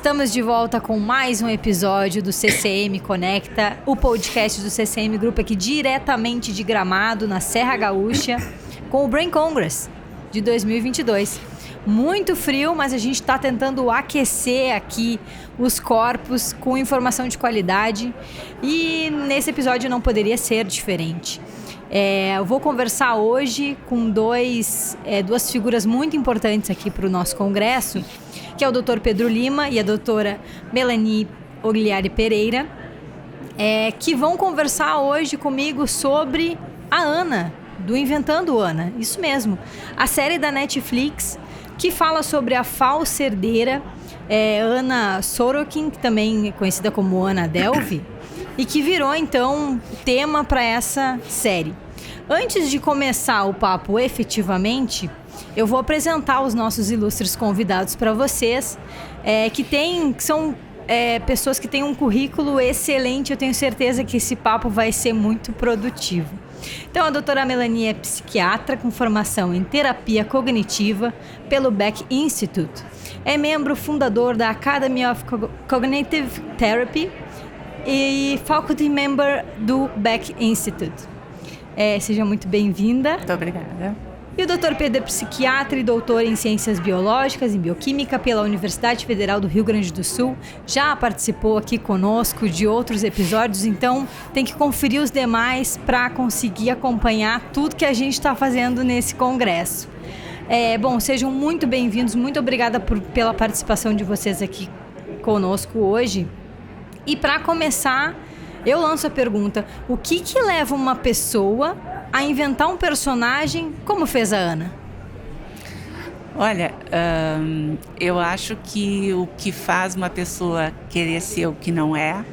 Estamos de volta com mais um episódio do CCM Conecta, o podcast do CCM Group aqui diretamente de Gramado, na Serra Gaúcha, com o Brain Congress de 2022. Muito frio, mas a gente está tentando aquecer aqui os corpos com informação de qualidade e nesse episódio não poderia ser diferente. Eu vou conversar hoje com duas figuras muito importantes aqui para o nosso congresso, que é o Dr. Pedro Lima e a doutora Melanie Ogliari Pereira, que vão conversar hoje comigo sobre a Ana, do Inventando Ana. Isso mesmo, a série da Netflix que fala sobre a falsa herdeira Ana Sorokin, que também é conhecida como Ana Delvey, e que virou então tema para essa série. Antes de começar o papo efetivamente, eu vou apresentar os nossos ilustres convidados para vocês, que são pessoas que têm um currículo excelente. Eu tenho certeza que esse papo vai ser muito produtivo. Então, a doutora Melanie é psiquiatra com formação em terapia cognitiva pelo Beck Institute. É membro fundador da Academy of Cognitive Therapy e faculty member do Beck Institute. Seja muito bem-vinda. Muito obrigada. E o Dr. Pedro é psiquiatra e doutor em Ciências Biológicas e Bioquímica pela Universidade Federal do Rio Grande do Sul. Já participou aqui conosco de outros episódios, então tem que conferir os demais para conseguir acompanhar tudo que a gente está fazendo nesse congresso. Bom, sejam muito bem-vindos, muito obrigada pela participação de vocês aqui conosco hoje. E para começar, eu lanço a pergunta: o que leva uma pessoa a inventar um personagem como fez a Ana? Olha, eu acho que o que faz uma pessoa querer ser o que não é,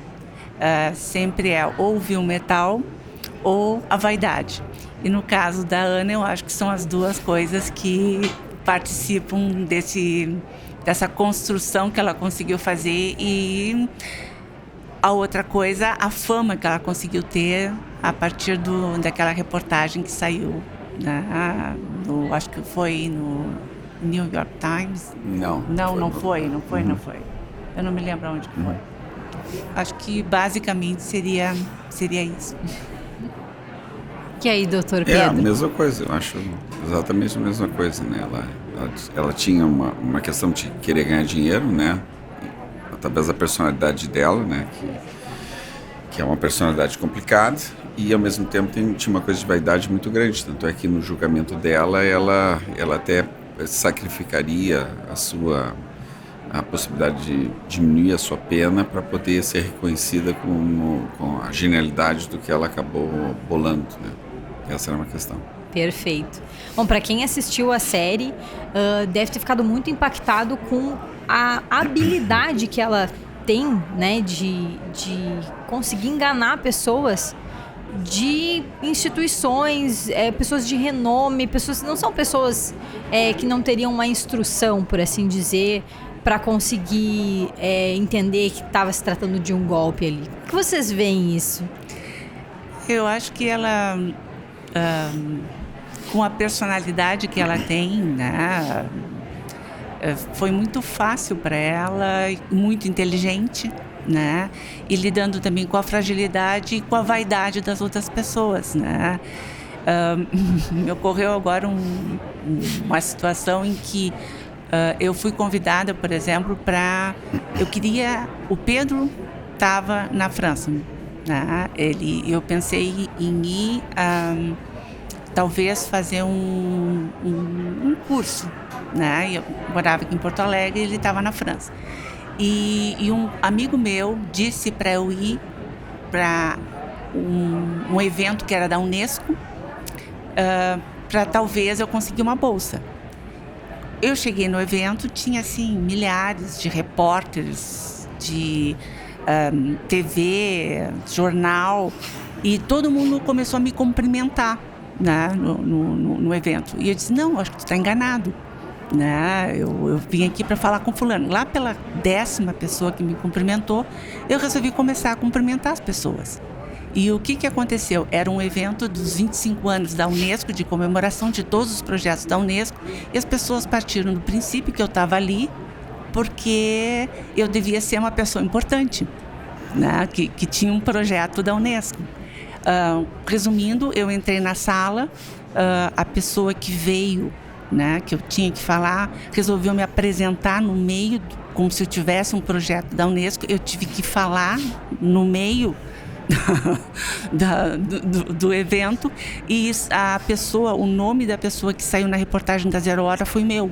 sempre é ou o vil metal ou a vaidade. E no caso da Ana, eu acho que são as duas coisas que participam dessa construção que ela conseguiu fazer. E a outra coisa, a fama que ela conseguiu ter a partir daquela reportagem que saiu, acho que foi no New York Times. Não foi. Eu não me lembro onde que foi. Acho que basicamente seria isso. E aí, doutor Pedro? É a mesma coisa, eu acho exatamente a mesma coisa, né? Ela tinha uma questão de querer ganhar dinheiro, né? Através da personalidade dela, né? Que é uma personalidade complicada e ao mesmo tempo tinha uma coisa de vaidade muito grande. Tanto é que no julgamento dela, ela até sacrificaria a possibilidade de diminuir a sua pena para poder ser reconhecida com a genialidade do que ela acabou bolando, né? Essa era uma questão. Perfeito. Bom, para quem assistiu a série, deve ter ficado muito impactado com a habilidade que ela tem, né, de conseguir enganar pessoas de instituições, pessoas de renome, não são pessoas que não teriam uma instrução, por assim dizer, para conseguir entender que estava se tratando de um golpe ali. Como que vocês veem isso? Eu acho que ela, com a personalidade que ela tem, né, foi muito fácil para ela, muito inteligente, né? E lidando também com a fragilidade e com a vaidade das outras pessoas, né? Me ocorreu agora uma situação em que eu fui convidada, por exemplo, o Pedro estava na França, né? Eu pensei em ir talvez fazer um curso, né? Eu morava aqui em Porto Alegre e ele estava na França. E um amigo meu disse para eu ir para um evento que era da Unesco, para talvez eu conseguir uma bolsa. Eu cheguei no evento, tinha assim milhares de repórteres de TV, jornal, e todo mundo começou a me cumprimentar, né, no evento. E eu disse: não, acho que tu está enganado, né? Eu vim aqui para falar com fulano. Lá pela 10ª pessoa que me cumprimentou, eu resolvi começar a cumprimentar as pessoas. E o que aconteceu? Era um evento dos 25 anos da Unesco, de comemoração de todos os projetos da Unesco, e as pessoas partiram do princípio que eu estava ali porque eu devia ser uma pessoa importante, né? Que tinha um projeto da Unesco. Resumindo, eu entrei na sala, a pessoa que veio, né, que eu tinha que falar, resolveu me apresentar no meio, como se eu tivesse um projeto da Unesco. Eu tive que falar no meio do evento, e a pessoa, o nome da pessoa que saiu na reportagem da Zero Hora foi meu.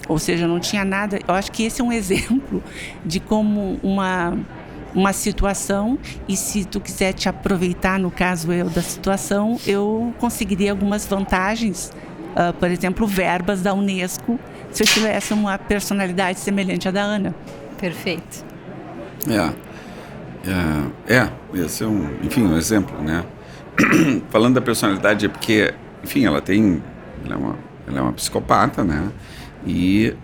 Ou seja, não tinha nada. Eu acho que esse é um exemplo de como uma situação, e se tu quiser te aproveitar, no caso eu, da situação, eu conseguiria algumas vantagens, por exemplo, verbas da Unesco, se eu tivesse uma personalidade semelhante à da Ana. Perfeito. Esse é um exemplo, né? Falando da personalidade, é porque, enfim, ela é uma psicopata, né? E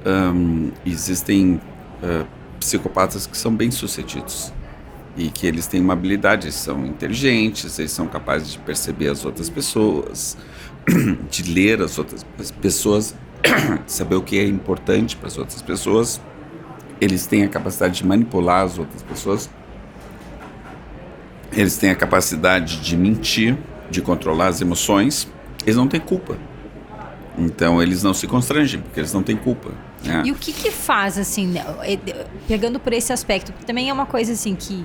existem psicopatas que são bem-sucedidos e que eles têm uma habilidade, eles são inteligentes, eles são capazes de perceber as outras pessoas, de ler as outras pessoas, de saber o que é importante para as outras pessoas. Eles têm a capacidade de manipular as outras pessoas, eles têm a capacidade de mentir, de controlar as emoções. Eles não têm culpa. Então, eles não se constrangem, porque eles não têm culpa, né? E o que faz, assim, pegando por esse aspecto, que também é uma coisa, assim, que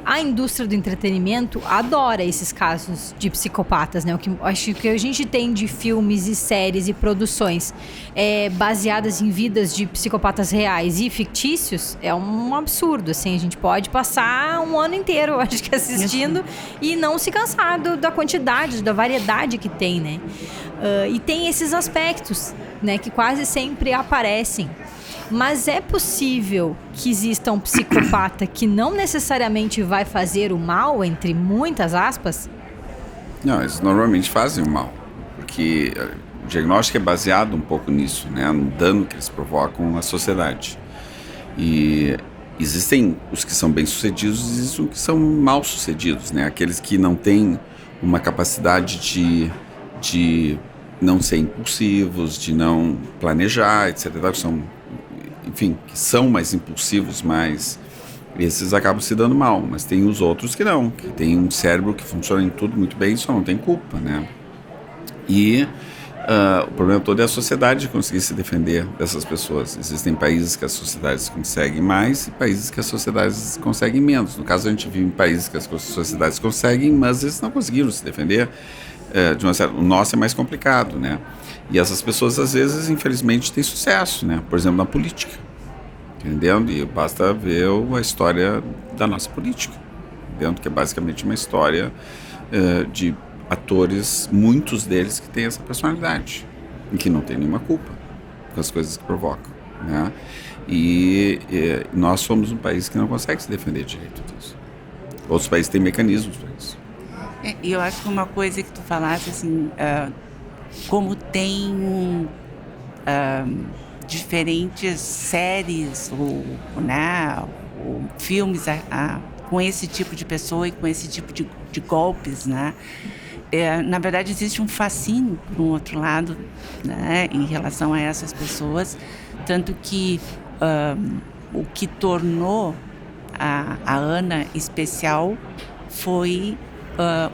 a indústria do entretenimento adora esses casos de psicopatas, né? Acho que a gente tem de filmes e séries e produções baseadas em vidas de psicopatas reais e fictícios é um absurdo, assim. A gente pode passar um ano inteiro, acho que, assistindo e não se cansar da quantidade, da variedade que tem, né? E tem esses aspectos, né, que quase sempre aparecem. Mas é possível que exista um psicopata que não necessariamente vai fazer o mal, entre muitas aspas? Não, eles normalmente fazem o mal, porque o diagnóstico é baseado um pouco nisso, né, no dano que eles provocam à sociedade. E existem os que são bem-sucedidos e existem os que são mal-sucedidos, né, aqueles que não têm uma capacidade de não ser impulsivos, de não planejar, etc. Que são mais impulsivos, mas esses acabam se dando mal. Mas tem os outros que não, que tem um cérebro que funciona em tudo muito bem, só não tem culpa, né? E o problema todo é a sociedade conseguir se defender dessas pessoas. Existem países que as sociedades conseguem mais e países que as sociedades conseguem menos. No caso, a gente vive em países que as sociedades conseguem, mas eles não conseguiram se defender. O nosso é mais complicado, né? E essas pessoas, às vezes, infelizmente, têm sucesso, né? Por exemplo, na política, entendendo? E basta ver a história da nossa política, entendendo? Que é basicamente uma história de atores, muitos deles que têm essa personalidade e que não tem nenhuma culpa com as coisas que provocam, né? E nós somos um país que não consegue se defender direito disso. Outros países têm mecanismos para isso. E eu acho que uma coisa que tu falaste, assim, como tem diferentes séries ou filmes com esse tipo de pessoa e com esse tipo de golpes, né? Na verdade, existe um fascínio, por um outro lado, né, em relação a essas pessoas, tanto que o que tornou a Ana especial foi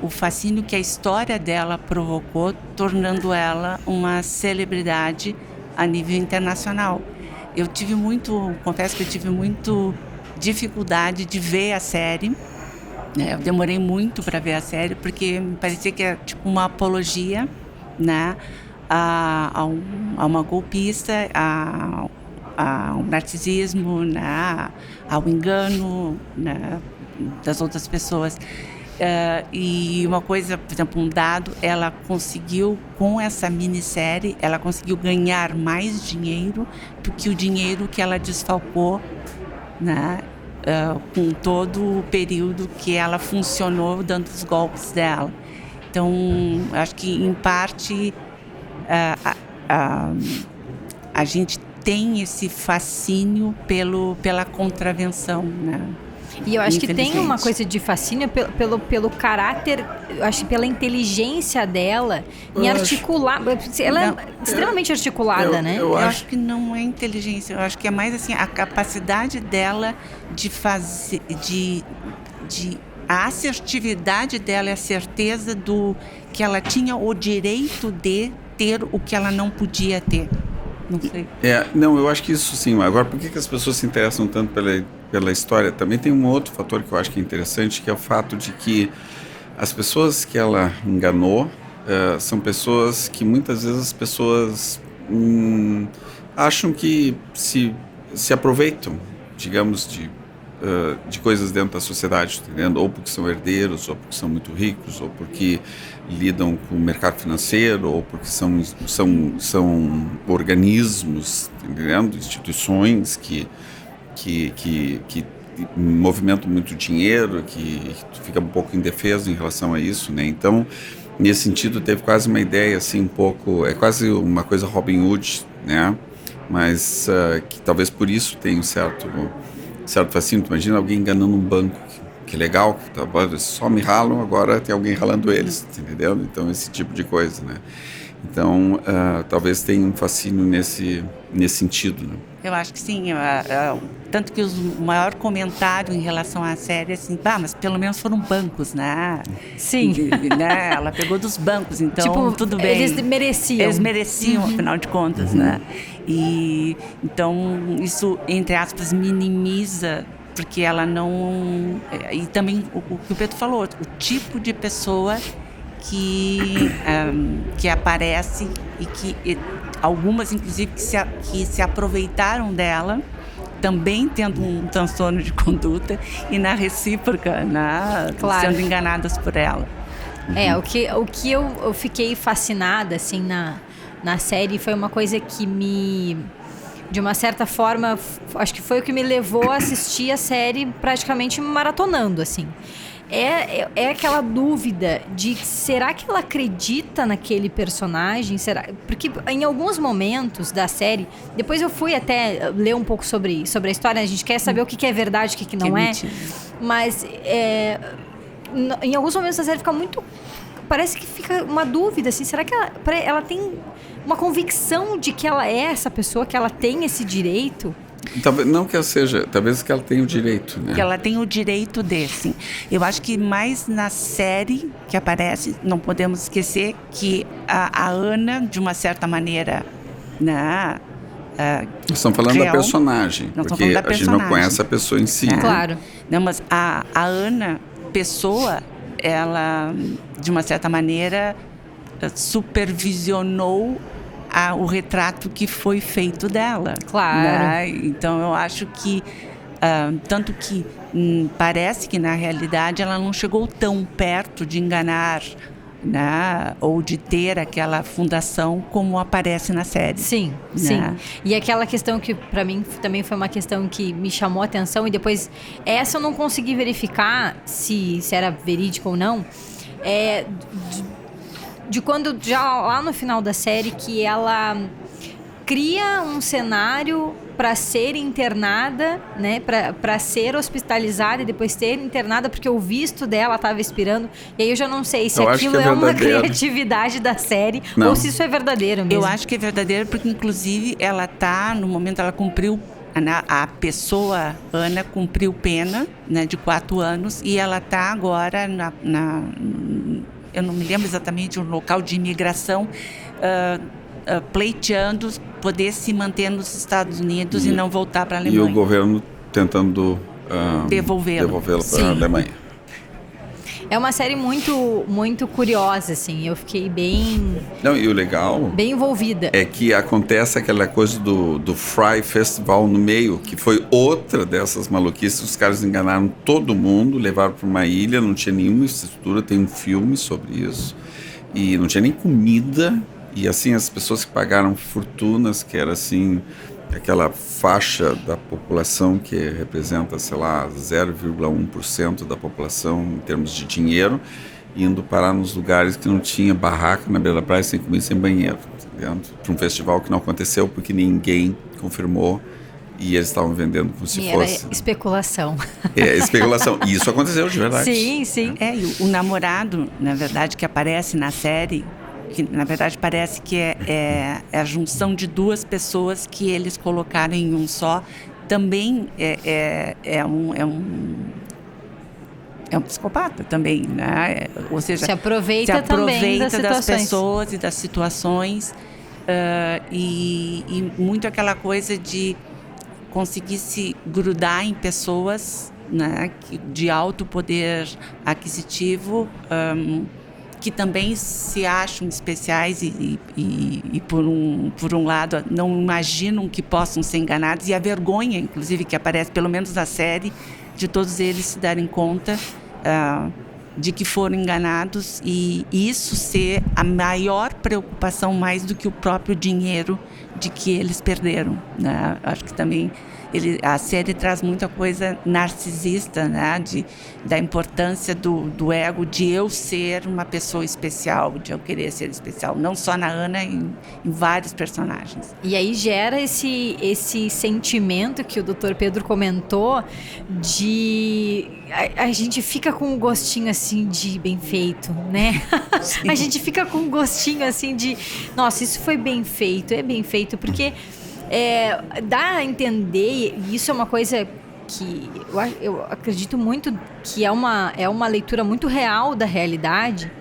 o fascínio que a história dela provocou, tornando ela uma celebridade a nível internacional. Confesso que eu tive muito dificuldade de ver a série, né? Eu demorei muito para ver a série, porque me parecia que era tipo uma apologia, né, a uma golpista, ao narcisismo, né, ao engano, né, das outras pessoas. E uma coisa, por exemplo, um dado, ela conseguiu, com essa minissérie, ela conseguiu ganhar mais dinheiro do que o dinheiro que ela desfalcou, né, com todo o período que ela funcionou dando os golpes dela. Então, acho que, em parte, a gente tem esse fascínio pela contravenção, né? E eu acho que tem uma coisa de fascínio pelo caráter, eu acho que pela inteligência dela em articular. Ela é extremamente articulada, né? Eu acho que não é inteligência, eu acho que é mais assim, a capacidade dela de fazer, a assertividade dela, a certeza do que ela tinha o direito de ter o que ela não podia ter. Não sei. Não, eu acho que isso sim. Agora, por que as pessoas se interessam tanto pela história? Também tem um outro fator que eu acho que é interessante, que é o fato de que as pessoas que ela enganou são pessoas que muitas vezes as pessoas acham que se aproveitam, digamos, de coisas dentro da sociedade, entendendo? Ou porque são herdeiros, ou porque são muito ricos, ou porque lidam com o mercado financeiro, ou porque são organismos, entendendo? Instituições que movimentam muito dinheiro, que fica um pouco indefeso em relação a isso, né? Então, nesse sentido, teve quase uma ideia assim um pouco, é quase uma coisa Robin Hood, né? Mas que talvez por isso tenha um certo fascínio. Imagina alguém enganando um banco, que legal, só me ralam, agora tem alguém ralando eles, entendeu? Então, esse tipo de coisa, né? Então, talvez tenha um fascínio nesse sentido, né? Eu acho que sim, tanto que o maior comentário em relação à série é assim, mas pelo menos foram bancos, né? Sim. Né? Ela pegou dos bancos, então tipo, tudo bem. Eles mereciam, afinal de contas, né? E então isso, entre aspas, minimiza, porque ela não... E também o que o Pedro falou, o tipo de pessoa que aparece e que algumas, inclusive, que se aproveitaram dela, também tendo um transtorno de conduta e na recíproca, claro, sendo enganadas por ela. O que eu fiquei fascinada assim na série foi uma coisa que de uma certa forma, acho que foi o que me levou a assistir a série praticamente maratonando, assim. É aquela dúvida de será que ela acredita naquele personagem? Porque em alguns momentos da série, depois eu fui até ler um pouco sobre a história, a gente quer saber o que é verdade, o que não é. Mas em alguns momentos da série fica muito... Parece que fica uma dúvida, assim, será que ela tem uma convicção de que ela é essa pessoa, que ela tem esse direito? Talvez, não que ela seja, talvez que ela tenha o direito, né? Que ela tem o direito de, sim. Eu acho que mais na série que aparece, não podemos esquecer que a Ana, de uma certa maneira, né? Nós estamos falando da personagem, porque a gente não conhece a pessoa em si. Claro. Não, mas a Ana, pessoa, ela, de uma certa maneira, supervisionou o retrato que foi feito dela. Claro. Né? Então, eu acho que, tanto que parece que, na realidade, ela não chegou tão perto de enganar, né? Ou de ter aquela fundação como aparece na série. Sim, né? Sim. E aquela questão que, para mim, também foi uma questão que me chamou a atenção, e depois, essa eu não consegui verificar se era verídico ou não, de quando, já lá no final da série, que ela cria um cenário para ser internada, né, para ser hospitalizada e depois ser internada, porque o visto dela estava expirando. E aí eu já não sei se aquilo é uma criatividade da série ou se isso é verdadeiro mesmo. Eu acho que é verdadeiro, porque inclusive ela tá, no momento ela cumpriu, a pessoa, Ana, cumpriu pena, né, de 4 anos, e ela tá agora eu não me lembro exatamente o local de imigração, pleiteando poder se manter nos Estados Unidos e não voltar para a Alemanha. E o governo tentando devolvê-la para a Alemanha. É uma série muito, muito curiosa, assim. Eu fiquei bem... Não, e o legal... bem envolvida. É que acontece aquela coisa do Fry Festival no meio, que foi outra dessas maluquices. Os caras enganaram todo mundo, levaram para uma ilha, não tinha nenhuma estrutura, tem um filme sobre isso. E não tinha nem comida. E assim, as pessoas que pagaram fortunas, que era assim... aquela faixa da população que representa, sei lá, 0,1% da população em termos de dinheiro, indo parar nos lugares que não tinha barraca na beira da praia, sem comida, sem banheiro, para um festival que não aconteceu porque ninguém confirmou e eles estavam vendendo como se fosse... Era especulação. Especulação. E isso aconteceu de verdade. Sim, sim. E o namorado, na verdade, que aparece na série, que na verdade parece que é a junção de duas pessoas que eles colocaram em um só, também é um psicopata também, né? Ou seja, se aproveita também das pessoas e das situações, e muito aquela coisa de conseguir se grudar em pessoas, né, de alto poder aquisitivo, que também se acham especiais e por um lado não imaginam que possam ser enganados, e a vergonha, inclusive, que aparece pelo menos na série, de todos eles se darem conta de que foram enganados, e isso ser a maior preocupação, mais do que o próprio dinheiro de que eles perderam, né? Acho que também a série traz muita coisa narcisista, né? Da importância do ego, de eu ser uma pessoa especial, de eu querer ser especial, não só na Ana, em vários personagens. E aí gera esse sentimento que o Dr. Pedro comentou, de a gente fica com um gostinho assim de bem feito, né? A gente fica com um gostinho assim de, nossa, isso foi bem feito, é bem feito, porque dá a entender, e isso é uma coisa que eu acredito muito que é uma leitura muito real da realidade,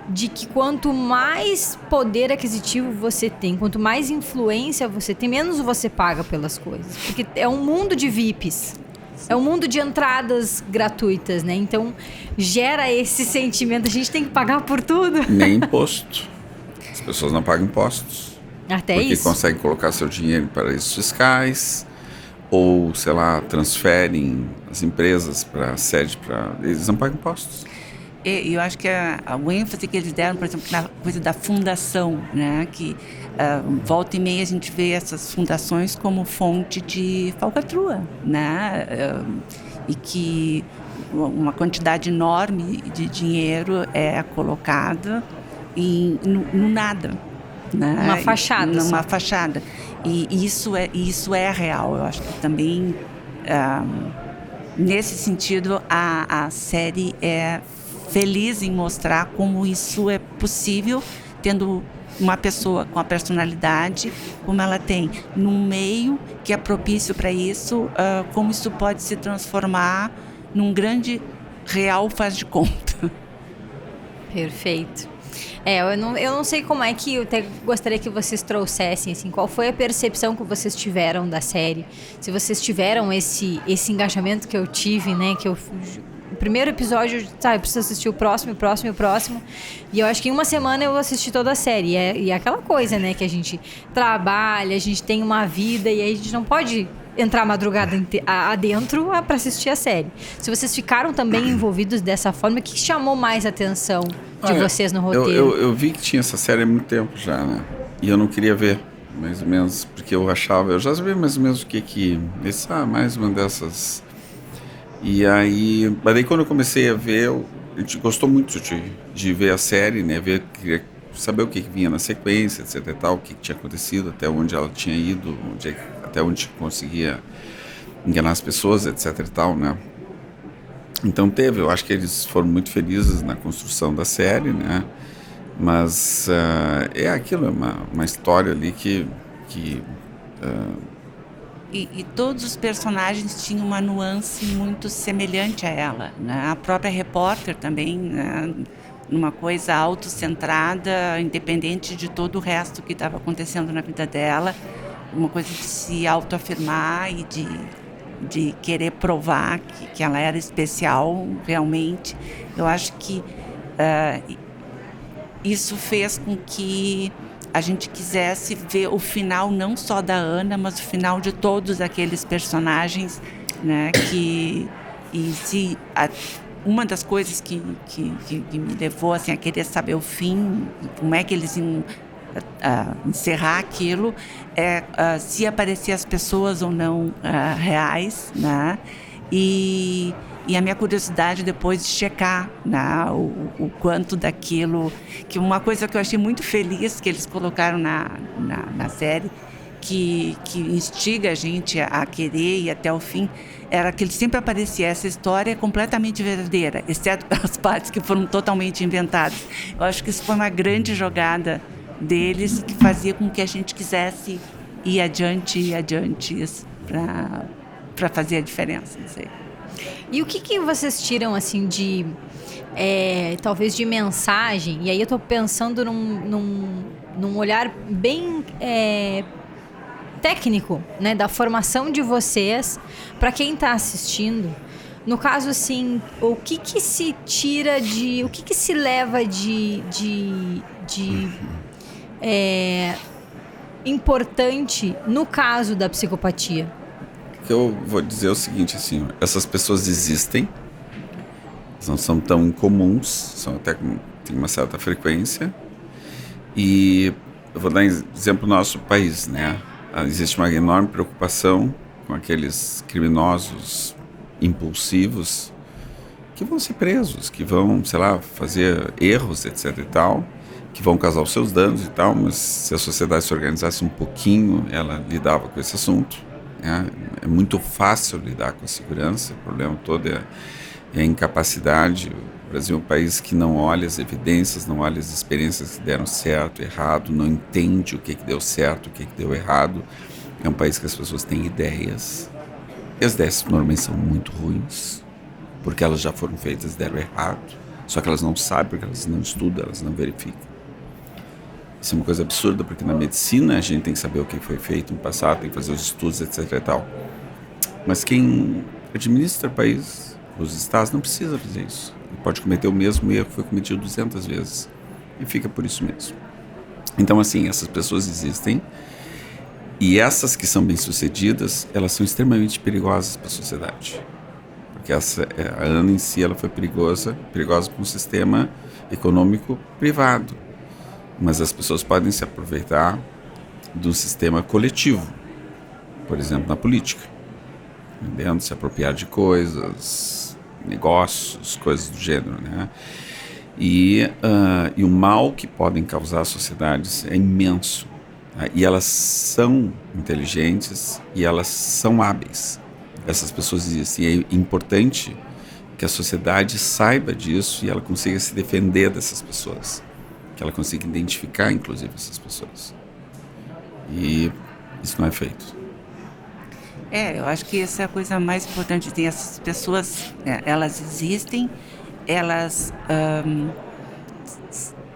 de que quanto mais poder aquisitivo você tem, quanto mais influência você tem, menos você paga pelas coisas. Porque é um mundo de VIPs, é um mundo de entradas gratuitas, né? Então, gera esse sentimento, a gente tem que pagar por tudo. Nem imposto. As pessoas não pagam impostos. Até porque isso. Porque conseguem colocar seu dinheiro em paraísos fiscais, ou, sei lá, transferem as empresas para a sede, eles não pagam impostos. E eu acho que o ênfase que eles deram, por exemplo, na coisa da fundação, né? Que volta e meia a gente vê essas fundações como fonte de falcatrua, né? E que uma quantidade enorme de dinheiro é colocada no nada, né? Uma fachada. Numa fachada. E isso é real. Eu acho que também, nesse sentido, a série é feliz em mostrar como isso é possível, tendo uma pessoa com a personalidade como ela tem, num meio que é propício para isso, como isso pode se transformar num grande real faz de conta. Perfeito. Eu não sei como é que, eu até gostaria que vocês trouxessem, assim, qual foi a percepção que vocês tiveram da série, se vocês tiveram esse engajamento que eu tive, né, que o primeiro episódio, eu preciso assistir o próximo, e eu acho que em uma semana eu assisti toda a série, e é aquela coisa, né, que a gente trabalha, a gente tem uma vida, e aí a gente não pode entrar madrugada adentro para assistir a série. Se vocês ficaram também envolvidos dessa forma, o que chamou mais a atenção de vocês no roteiro? Eu vi que tinha essa série há muito tempo já, né, e eu não queria ver, mais ou menos, porque eu já sabia mais ou menos o que mais uma dessas. E aí, mas daí quando eu comecei a ver, a gente gostou muito de ver a série, né? Queria saber o que vinha na sequência, etc e tal, o que tinha acontecido, até onde ela tinha ido, até onde conseguia enganar as pessoas, etc e tal, né? Então eu acho que eles foram muito felizes na construção da série, né? Mas é aquilo, é uma história ali que E todos os personagens tinham uma nuance muito semelhante a ela, né? A própria repórter também, né? Numa coisa autocentrada, independente de todo o resto que estava acontecendo na vida dela, uma coisa de se autoafirmar e de querer provar que ela era especial realmente. Eu acho que isso fez com que a gente quisesse ver o final não só da Ana, mas o final de todos aqueles personagens, né? Uma das coisas que me levou assim, a querer saber o fim, como é que eles iam encerrar aquilo, se aparecer as pessoas ou não reais, né? E a minha curiosidade depois de checar, né, o quanto daquilo, que uma coisa que eu achei muito feliz que eles colocaram na série, que instiga a gente a querer ir até o fim era que ele sempre aparecia. Essa história é completamente verdadeira, exceto pelas partes que foram totalmente inventadas. Eu acho que isso foi uma grande jogada deles que fazia com que a gente quisesse ir adiante para fazer a diferença. Não sei. E o que vocês tiram assim de talvez de mensagem? E aí eu tô pensando num olhar bem técnico, né, da formação de vocês para quem está assistindo. No caso, assim, o que se tira o que se leva de importante no caso da psicopatia? O que eu vou dizer é o seguinte, assim, essas pessoas existem, não são tão incomuns, tem uma certa frequência, e eu vou dar exemplo do nosso país, né? Existe uma enorme preocupação com aqueles criminosos impulsivos que vão ser presos, que vão, sei lá, fazer erros, etc e tal, que vão causar os seus danos e tal, mas se a sociedade se organizasse um pouquinho, ela lidava com esse assunto, né? É muito fácil lidar com a segurança, o problema todo é a incapacidade. O Brasil é um país que não olha as evidências, não olha as experiências que deram certo, errado, não entende o que deu certo, o que deu errado. É um país que as pessoas têm ideias, e as ideias normalmente são muito ruins, porque elas já foram feitas e deram errado, só que elas não sabem, porque elas não estudam, elas não verificam. Isso é uma coisa absurda, porque na medicina a gente tem que saber o que foi feito no passado, tem que fazer os estudos, etc e tal. Mas quem administra o país, os estados, não precisa fazer isso. Ele pode cometer o mesmo erro que foi cometido 200 vezes. E fica por isso mesmo. Então, assim, essas pessoas existem. E essas que são bem-sucedidas, elas são extremamente perigosas para a sociedade. Porque a Ana em si, ela foi perigosa para um sistema econômico privado. Mas as pessoas podem se aproveitar do sistema coletivo. Por exemplo, na política. Entendendo? Se apropriar de coisas, negócios, coisas do gênero, né? E o mal que podem causar às sociedades é imenso. Tá? E elas são inteligentes e elas são hábeis. Essas pessoas existem. E é importante que a sociedade saiba disso e ela consiga se defender dessas pessoas. Que ela consiga identificar, inclusive, essas pessoas. E isso não é feito. Eu acho que essa é a coisa mais importante. Tem essas pessoas, elas existem, elas,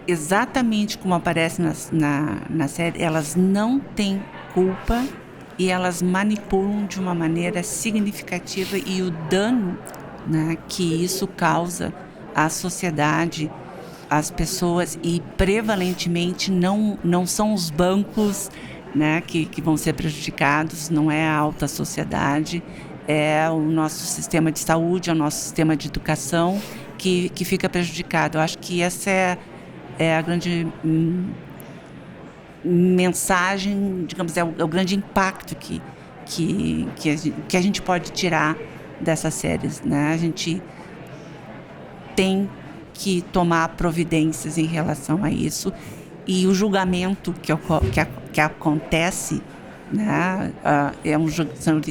exatamente como aparece na série, elas não têm culpa e elas manipulam de uma maneira significativa, e o dano, né, que isso causa à sociedade, às pessoas, e prevalentemente não são os bancos, né, que vão ser prejudicados, não é a alta sociedade, é o nosso sistema de saúde, é o nosso sistema de educação que fica prejudicado. Eu acho que essa é a grande mensagem, digamos, é o grande impacto que a gente pode tirar dessas séries, né? A gente tem que tomar providências em relação a isso, e o julgamento que acontece, né,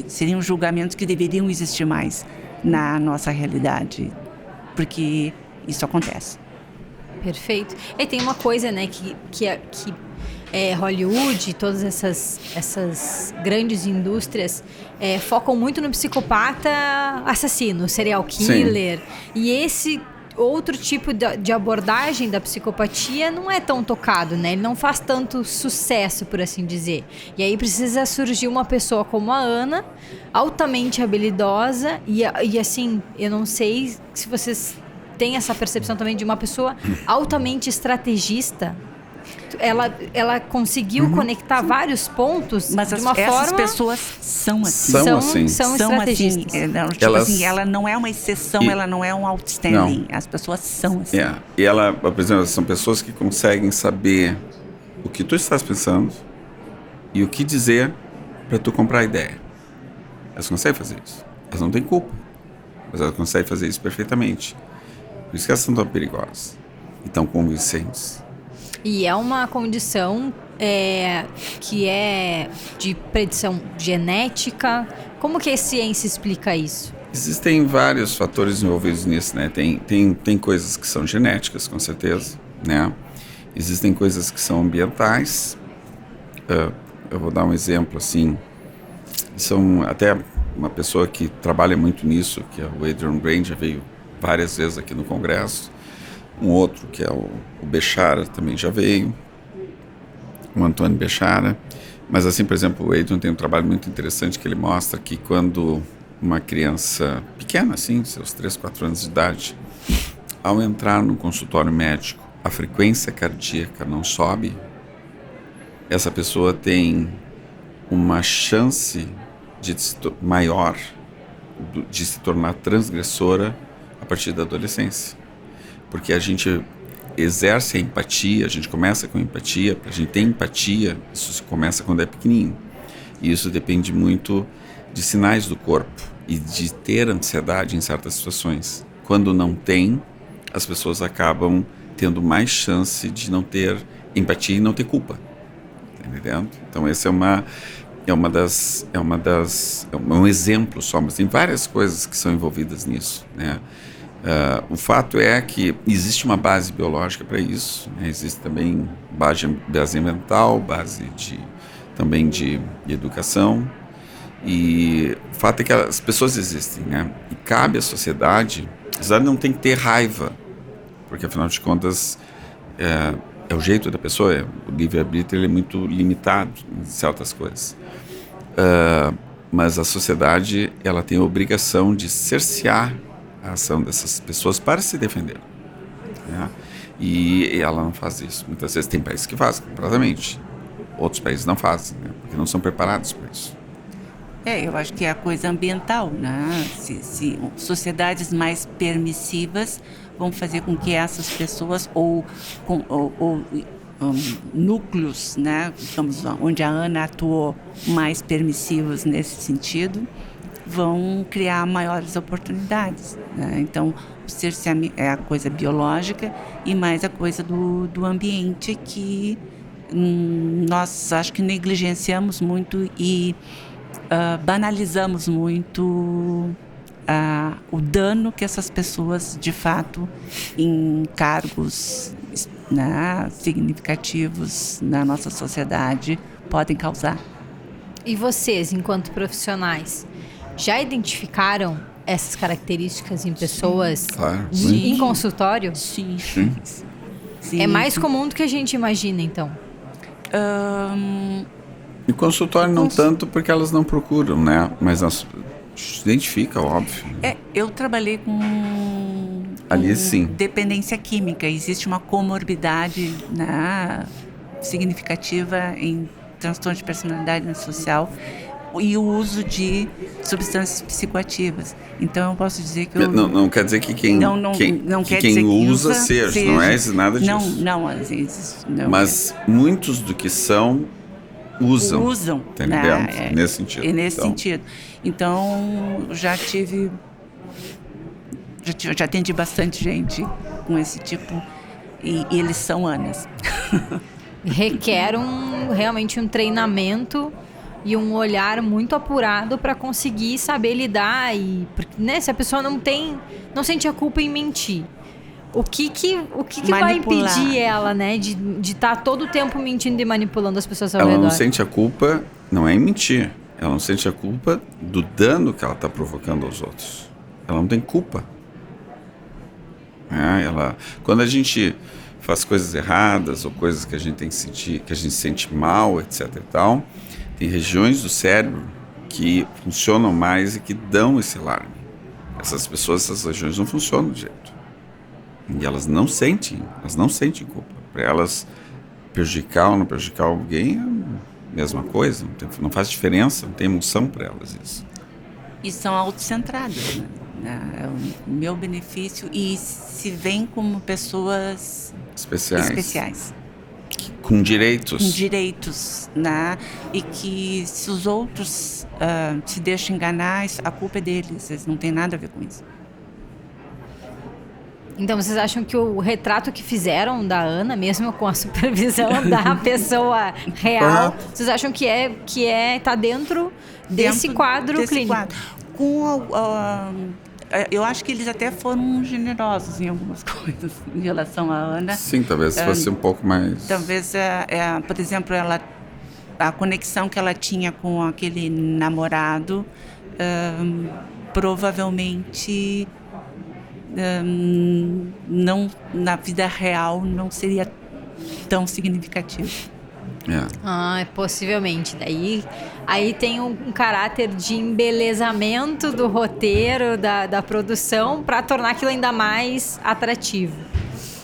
seriam julgamentos que deveriam existir mais na nossa realidade, porque isso acontece. Perfeito. E tem uma coisa, né, que Hollywood, todas essas grandes indústrias focam muito no psicopata assassino, serial killer. Sim. E esse outro tipo de abordagem da psicopatia não é tão tocado, né? Ele não faz tanto sucesso, por assim dizer. E aí precisa surgir uma pessoa como a Ana, altamente habilidosa, e assim, eu não sei se vocês têm essa percepção também de uma pessoa altamente estrategista. Ela conseguiu conectar vários pontos, mas de uma forma... essas pessoas são assim. São estrategistas. Assim, ela não é uma exceção, ela não é um outstanding. Não. As pessoas são assim. E ela, por exemplo, são pessoas que conseguem saber o que tu estás pensando e o que dizer para tu comprar a ideia. Elas conseguem fazer isso. Elas não têm culpa, mas elas conseguem fazer isso perfeitamente. Por isso que elas são tão perigosas e tão convincentes. E é uma condição que é de predição genética. Como que a ciência explica isso? Existem vários fatores envolvidos nisso, né? Tem coisas que são genéticas, com certeza, né? Existem coisas que são ambientais. Eu vou dar um exemplo, assim. São até uma pessoa que trabalha muito nisso, que é o Adrian Brain, já veio várias vezes aqui no Congresso. Um outro, que é o Bechara, também já veio. O Antônio Bechara. Mas, assim, por exemplo, o Adrian tem um trabalho muito interessante que ele mostra que quando uma criança pequena, assim, seus 3, 4 anos de idade, ao entrar no consultório médico, a frequência cardíaca não sobe, essa pessoa tem uma chance maior de se tornar transgressora a partir da adolescência. Porque a gente exerce a empatia, a gente começa com empatia, a gente tem empatia, isso começa quando é pequenininho. E isso depende muito de sinais do corpo e de ter ansiedade em certas situações. Quando não tem, as pessoas acabam tendo mais chance de não ter empatia e não ter culpa. Tá entendendo? Então esse é um exemplo só, mas tem várias coisas que são envolvidas nisso, né? O fato é que existe uma base biológica para isso, né? Existe também base mental, também de educação, e o fato é que as pessoas existem, né? E cabe à sociedade, apesar de não tem que ter raiva, porque afinal de contas é o jeito da pessoa, o livre-arbítrio ele é muito limitado em certas coisas. Mas a sociedade ela tem a obrigação de cercear a ação dessas pessoas para se defender, né? E ela não faz isso. Muitas vezes tem países que fazem completamente, outros países não fazem, né? Porque não são preparados para isso. Eu acho que é a coisa ambiental, né? Se sociedades mais permissivas vão fazer com que essas pessoas ou núcleos, né, digamos, onde a Ana atuou, mais permissivos nesse sentido, vão criar maiores oportunidades, né? Então, o cerceamento é a coisa biológica e mais a coisa do ambiente que nós acho que negligenciamos muito e banalizamos muito o dano que essas pessoas, de fato, em cargos, né, significativos na nossa sociedade, podem causar. E vocês, enquanto profissionais, já identificaram essas características em pessoas em consultório? Sim. É mais comum do que a gente imagina, então? Em consultório não tanto porque elas não procuram, né? Mas nós identifica, óbvio. Eu trabalhei com ali sim. Dependência química. Existe uma comorbidade, né, significativa em transtorno de personalidade antissocial e o uso de substâncias psicoativas. Então eu posso dizer que não quer dizer que quem usa seja, não é nada disso. Não, às vezes não. Mas muitos do que são usam, tá entendendo? Nesse sentido. E nesse sentido. Então já atendi bastante gente com esse tipo e eles são ANAs. Requer realmente um treinamento e um olhar muito apurado para conseguir saber lidar né, se a pessoa não sente a culpa em mentir. O que vai impedir ela, né, de estar todo o tempo mentindo e manipulando as pessoas ao redor? Ela não sente a culpa, não é em mentir. Ela não sente a culpa do dano que ela está provocando aos outros. Ela não tem culpa. Quando a gente faz coisas erradas ou coisas que a gente tem que sentir, que a gente sente mal, etc. e tal, tem regiões do cérebro que funcionam mais e que dão esse alarme. Essas regiões não funcionam do jeito. E elas não sentem culpa. Para elas, prejudicar ou não prejudicar alguém é a mesma coisa, não faz diferença, não tem emoção para elas isso. E são autocentradas, né? É o meu benefício e se veem como pessoas especiais. Com direitos. Com direitos, né? E que se os outros se deixam enganar, a culpa é deles, eles não têm nada a ver com isso. Então, vocês acham que o retrato que fizeram da Ana, mesmo com a supervisão da pessoa real, vocês acham que tá dentro desse quadro clínico? Eu acho que eles até foram generosos em algumas coisas em relação à Ana. Sim, talvez fosse um pouco mais... Talvez, por exemplo, a conexão que ela tinha com aquele namorado, provavelmente... não, na vida real não seria tão significativo. Possivelmente. Aí tem um caráter de embelezamento do roteiro, da produção, para tornar aquilo ainda mais atrativo.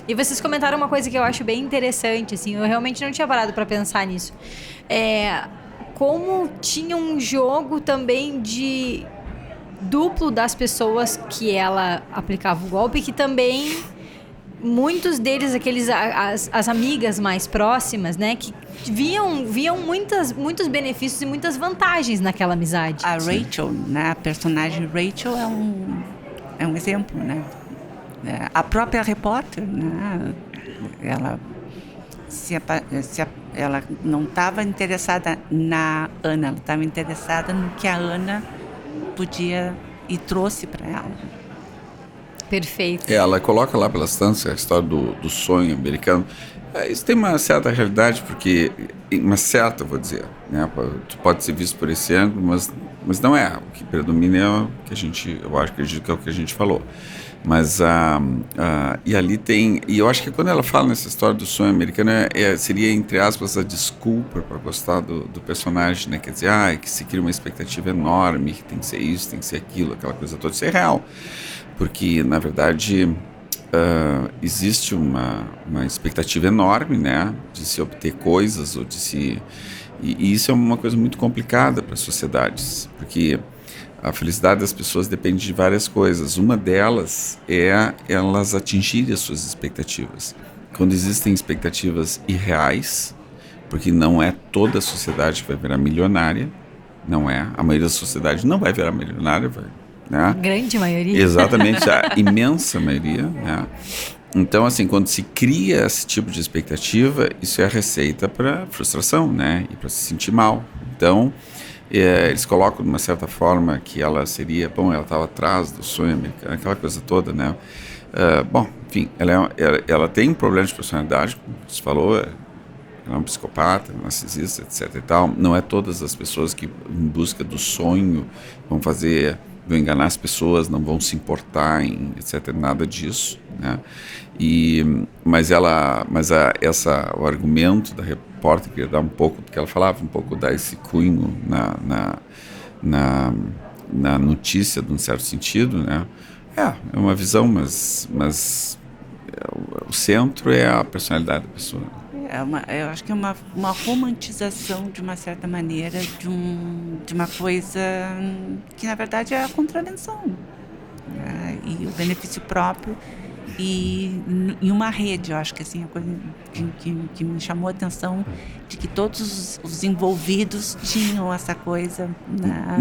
E vocês comentaram uma coisa que eu acho bem interessante, assim, eu realmente não tinha parado para pensar nisso. Como tinha um jogo também de duplo das pessoas que ela aplicava o golpe, que também muitos deles, as amigas mais próximas, né, que viam muitos benefícios e muitas vantagens naquela amizade. A Rachel, né, a personagem Rachel é um exemplo, né? A própria repórter, né, ela não estava interessada na Ana, ela estava interessada no que a Ana podia e trouxe para ela. Perfeito. Ela coloca lá pelas tantas a história do sonho americano. Isso tem uma certa realidade, porque uma certa, vou dizer, né? Pode ser visto por esse ângulo, mas não é. O que predomina é o que eu acredito que é o que a gente falou. Mas e ali tem, e eu acho que quando ela fala nessa história do sonho americano, seria, entre aspas, a desculpa para gostar do personagem, né? Quer dizer, que se cria uma expectativa enorme, que tem que ser isso, tem que ser aquilo, aquela coisa toda. Isso é real, porque, na verdade, existe uma expectativa enorme, né? De se obter coisas, ou de se... E isso é uma coisa muito complicada para as sociedades, porque... A felicidade das pessoas depende de várias coisas. Uma delas é elas atingirem as suas expectativas. Quando existem expectativas irreais, porque não é toda a sociedade que vai virar milionária, não é. A maioria da sociedade não vai virar milionária, né? Grande maioria. Exatamente, a imensa maioria, né? Então, assim, quando se cria esse tipo de expectativa, isso é a receita para frustração, né? E para se sentir mal. Então... eles colocam de uma certa forma que ela seria, ela estava atrás do sonho americano, aquela coisa toda, né? Enfim, ela tem um problema de personalidade, como você falou, ela é um psicopata, narcisista, etc e tal. Não é todas as pessoas que, em busca do sonho, vão enganar as pessoas, não vão se importar em etc, nada disso, né? O argumento da repórter queria dar um pouco, porque ela falava um pouco, dar esse cunho na notícia, de um certo sentido, né? É uma visão, mas o centro é a personalidade da pessoa. Eu acho que é uma romantização, de uma certa maneira, de uma coisa que, na verdade, é a contravenção, né? E o benefício próprio. E uma rede, eu acho que assim, a coisa que me chamou a atenção, de que todos os envolvidos tinham essa coisa, né,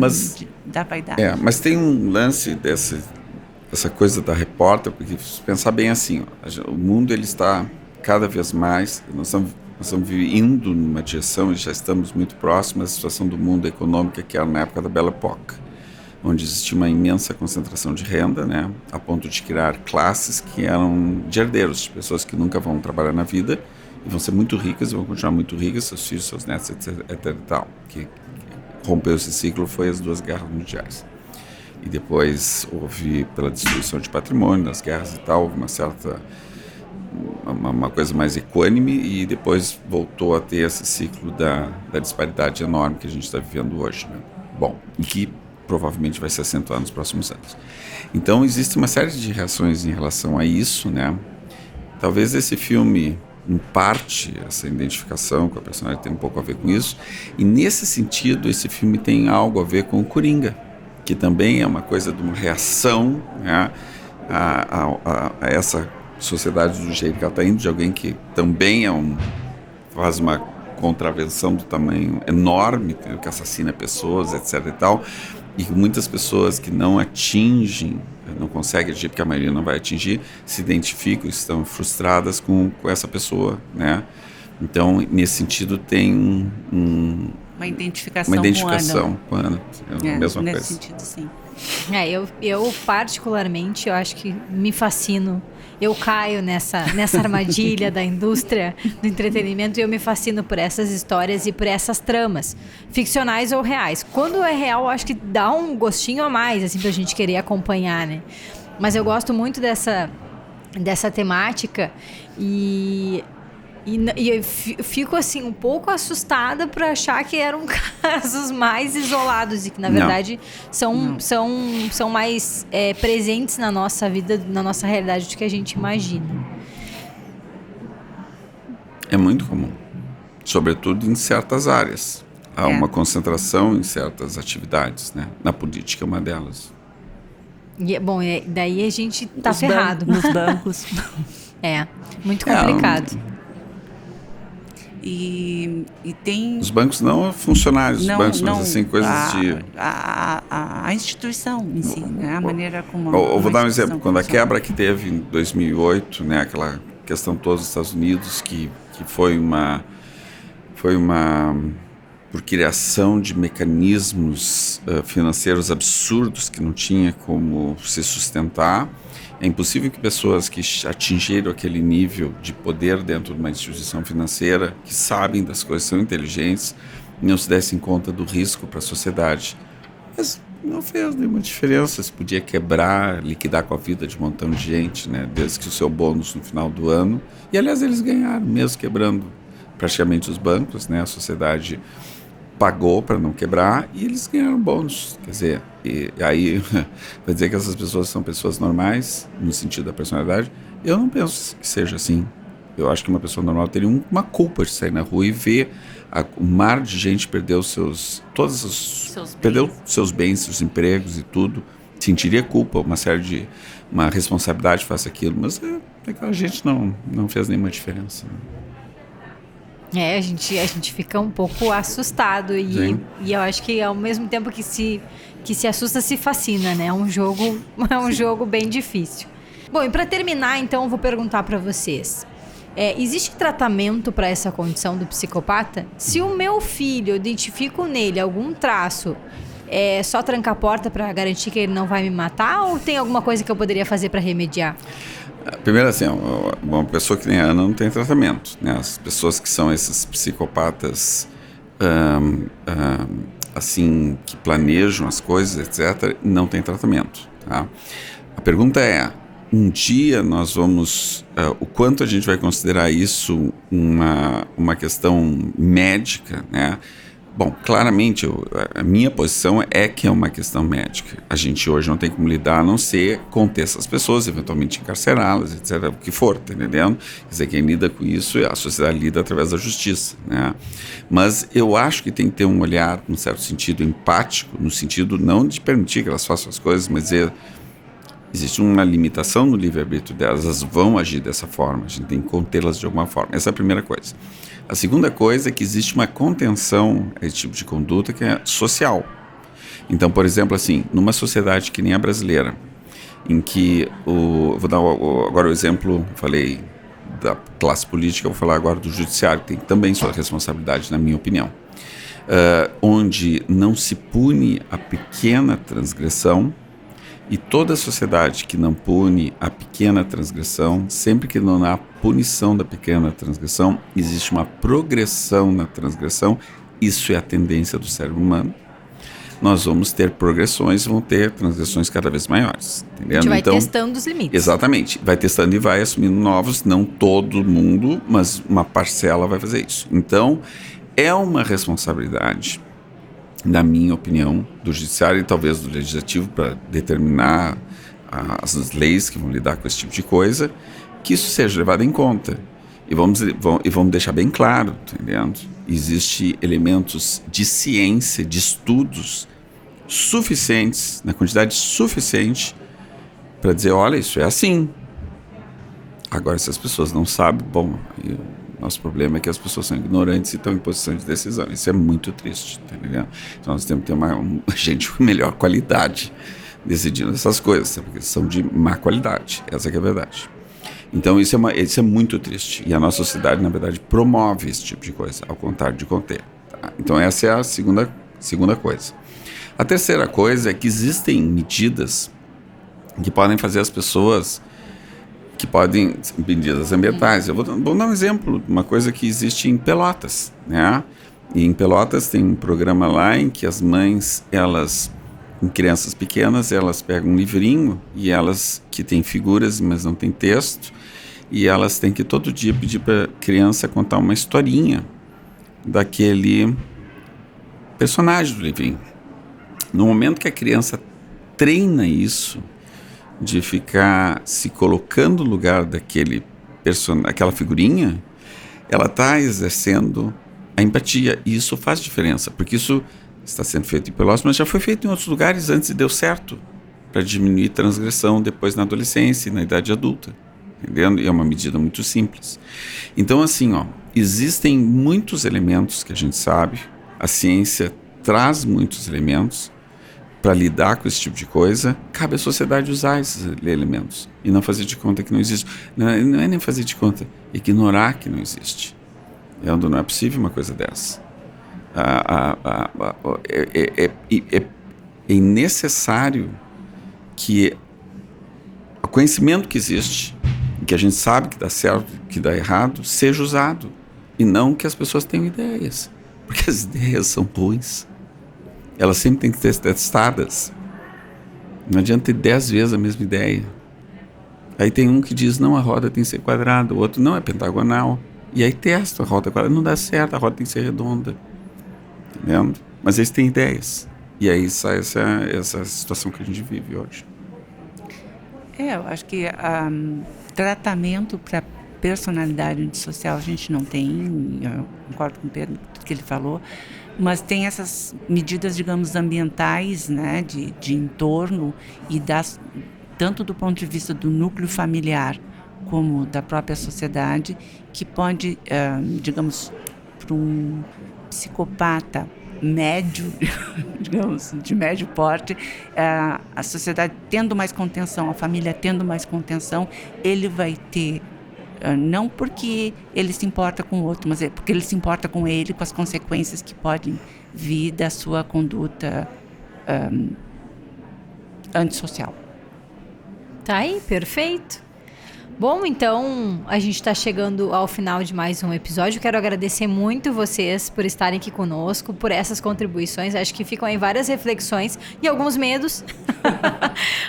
da vaidade. Mas tem um lance dessa coisa da repórter, porque se pensar bem assim, o mundo ele está cada vez mais, nós estamos indo numa direção, e já estamos muito próximos da situação do mundo econômica que era na época da Belle Époque, onde existia uma imensa concentração de renda, né, a ponto de criar classes que eram de herdeiros, de pessoas que nunca vão trabalhar na vida e vão ser muito ricas e vão continuar muito ricas, seus filhos, seus netos, etc. e tal. Que rompeu esse ciclo foi as 2 guerras mundiais. E depois houve, pela destruição de patrimônio, das guerras e tal, houve uma coisa mais equânime, e depois voltou a ter esse ciclo da disparidade enorme que a gente está vivendo hoje, né? Bom, e que provavelmente vai se acentuar nos próximos anos. Então, existe uma série de reações em relação a isso, né? Talvez esse filme, em parte, essa identificação com a personagem tem um pouco a ver com isso, e nesse sentido, esse filme tem algo a ver com o Coringa, que também é uma coisa de uma reação, né, a essa sociedade do jeito que ela está indo, de alguém que também faz uma contravenção do tamanho enorme, que assassina pessoas, etc e tal, e muitas pessoas que não atingem não conseguem atingir, porque a maioria não vai atingir, se identificam, estão frustradas com essa pessoa, né? Então, nesse sentido, tem uma identificação com a Ana. É a mesma nesse coisa. Sentido, sim. Eu particularmente, eu acho que me fascino. Eu caio nessa armadilha da indústria do entretenimento e eu me fascino por essas histórias e por essas tramas, ficcionais ou reais. Quando é real, eu acho que dá um gostinho a mais, assim, pra gente querer acompanhar, né? Mas eu gosto muito dessa temática e eu fico, assim, um pouco assustada por achar que eram casos mais isolados e que, na verdade, são mais presentes na nossa vida, na nossa realidade do que a gente imagina. É muito comum, sobretudo em certas áreas. Há uma concentração em certas atividades, né? Na política é uma delas. Daí a gente tá ferrado. Nos bancos. Muito complicado. E tem... Os bancos não funcionários, mas assim, coisas de... A instituição em si, né? A maneira como... Eu vou dar um exemplo. Quando a quebra que teve em 2008, né? Aquela questão toda dos Estados Unidos, que foi uma por criação de mecanismos financeiros absurdos que não tinha como se sustentar. É impossível que pessoas que atingiram aquele nível de poder dentro de uma instituição financeira, que sabem das coisas, são inteligentes, não se dessem conta do risco para a sociedade. Mas não fez nenhuma diferença, se podia quebrar, liquidar com a vida de um montão de gente, né? Desde que o seu bônus no final do ano. E, aliás, eles ganharam, mesmo quebrando praticamente os bancos, né? A sociedade pagou para não quebrar e eles ganharam bônus. Quer dizer, e aí vai dizer que essas pessoas são pessoas normais, no sentido da personalidade. Eu não penso que seja assim. Eu acho que uma pessoa normal teria uma culpa de sair na rua e ver o mar de gente perder perdeu seus bens, seus empregos e tudo. Sentiria culpa, uma responsabilidade face aquilo, mas aquela gente não fez nenhuma diferença. A gente fica um pouco assustado e eu acho que ao mesmo tempo que se assusta, se fascina, né? É um jogo bem difícil. Bom, e para terminar, então, eu vou perguntar para vocês. Existe tratamento para essa condição do psicopata? Se o meu filho, eu identifico nele algum traço, é só trancar a porta para garantir que ele não vai me matar ou tem alguma coisa que eu poderia fazer para remediar? Primeiro, assim, uma pessoa que nem a Ana não tem tratamento, né? As pessoas que são esses psicopatas, assim, que planejam as coisas, etc., não tem tratamento, tá? A pergunta é, um dia nós vamos... o quanto a gente vai considerar isso uma questão médica, né? Bom, claramente, a minha posição é que é uma questão médica. A gente hoje não tem como lidar, a não ser conter essas pessoas, eventualmente encarcerá-las, etc., o que for, tá entendendo? Quer dizer, quem lida com isso, a sociedade lida através da justiça, né? Mas eu acho que tem que ter um olhar, num certo sentido, empático, no sentido não de permitir que elas façam as coisas, mas dizer, existe uma limitação no livre-arbítrio delas, elas vão agir dessa forma, a gente tem que contê-las de alguma forma. Essa é a primeira coisa. A segunda coisa é que existe uma contenção a esse tipo de conduta que é social. Então, por exemplo, assim, numa sociedade que nem a brasileira, em que vou dar agora o exemplo, falei da classe política, vou falar agora do judiciário, que tem também sua responsabilidade, na minha opinião, onde não se pune a pequena transgressão. E toda a sociedade que não pune a pequena transgressão, sempre que não há punição da pequena transgressão, existe uma progressão na transgressão. Isso é a tendência do cérebro humano. Nós vamos ter progressões, vão ter transgressões cada vez maiores. Entendeu? A gente vai testando os limites. Exatamente. Vai testando e vai assumindo novos, não todo mundo, mas uma parcela vai fazer isso. Então, é uma responsabilidade, na minha opinião, do judiciário e talvez do legislativo para determinar as leis que vão lidar com esse tipo de coisa, que isso seja levado em conta. E vamos deixar bem claro, entendendo? Existem elementos de ciência, de estudos suficientes, na quantidade suficiente, para dizer, olha, isso é assim. Agora, se as pessoas não sabem, bom, nosso problema é que as pessoas são ignorantes e estão em posição de decisão. Isso é muito triste, tá ligado? Então nós temos que ter gente com melhor qualidade decidindo essas coisas, porque são de má qualidade, essa que é a verdade. Então isso é muito triste, e a nossa sociedade, na verdade, promove esse tipo de coisa, ao contrário de conter. Tá? Então essa é a segunda coisa. A terceira coisa é que existem medidas que podem fazer as pessoas, medidas ambientais. Eu vou dar um exemplo, uma coisa que existe em Pelotas, né? E em Pelotas tem um programa lá em que as mães, com crianças pequenas, elas pegam um livrinho e elas, que tem figuras, mas não tem texto, e elas têm que todo dia pedir para a criança contar uma historinha daquele personagem do livrinho. No momento que a criança treina isso, de ficar se colocando no lugar daquela figurinha, ela está exercendo a empatia, e isso faz diferença, porque isso está sendo feito em Pelotas, mas já foi feito em outros lugares antes e deu certo, para diminuir transgressão depois na adolescência e na idade adulta, entendendo? E é uma medida muito simples. Então, assim, existem muitos elementos que a gente sabe, a ciência traz muitos elementos para lidar com esse tipo de coisa, cabe à sociedade usar esses elementos e não fazer de conta que não existe. Não é nem fazer de conta, ignorar que não existe. Não é possível uma coisa dessa. É necessário que o conhecimento que existe, que a gente sabe que dá certo, que dá errado, seja usado, e não que as pessoas tenham ideias, porque as ideias são ruins. Elas sempre têm que ser testadas. Não adianta ter 10 vezes a mesma ideia. Aí tem um que diz, não, a roda tem que ser quadrada, o outro, não, é pentagonal. E aí testa a roda quadrada, não dá certo, a roda tem que ser redonda. Entendendo? Mas eles têm ideias. E aí sai essa situação que a gente vive hoje. Eu acho que tratamento para personalidade antissocial a gente não tem, eu concordo com o Pedro, tudo que ele falou, mas tem essas medidas, digamos, ambientais, né, de entorno, e tanto do ponto de vista do núcleo familiar como da própria sociedade, que pode, digamos, para um psicopata médio, digamos, de médio porte, a sociedade tendo mais contenção, a família tendo mais contenção, ele vai ter, não porque ele se importa com o outro, mas é porque ele se importa com ele, com as consequências que podem vir da sua conduta antissocial. Tá aí, perfeito. Bom, então a gente está chegando ao final de mais um episódio. Quero agradecer muito vocês por estarem aqui conosco, por essas contribuições. Acho que ficam aí várias reflexões e alguns medos.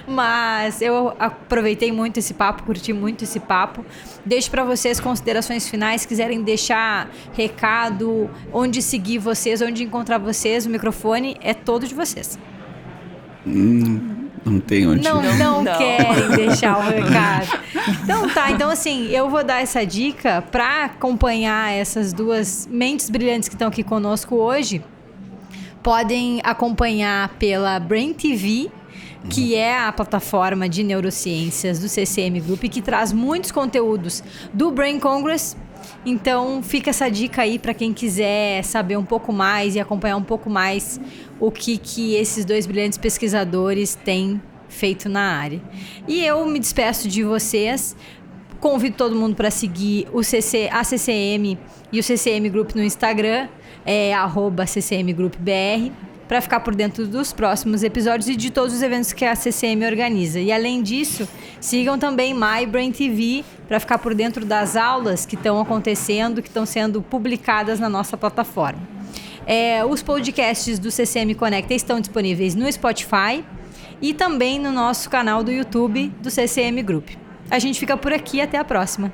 Mas eu aproveitei muito esse papo, curti muito esse papo. Deixo para vocês considerações finais. Se quiserem deixar recado, onde seguir vocês, onde encontrar vocês, o microfone é todo de vocês. Não tem onde. Não querem deixar o recado. Então tá, então assim, eu vou dar essa dica para acompanhar essas duas mentes brilhantes que estão aqui conosco hoje. Podem acompanhar pela Brain TV, que é a plataforma de neurociências do CCM Group, que traz muitos conteúdos do Brain Congress. Então fica essa dica aí para quem quiser saber um pouco mais e acompanhar um pouco mais o que esses dois brilhantes pesquisadores têm feito na área. E eu me despeço de vocês, convido todo mundo para seguir a CCM e o CCM Group no Instagram, @ccmgroupbr, para ficar por dentro dos próximos episódios e de todos os eventos que a CCM organiza. E além disso, sigam também My Brain TV para ficar por dentro das aulas que estão acontecendo, que estão sendo publicadas na nossa plataforma. Os podcasts do CCM Conecta estão disponíveis no Spotify e também no nosso canal do YouTube do CCM Group. A gente fica por aqui, até a próxima.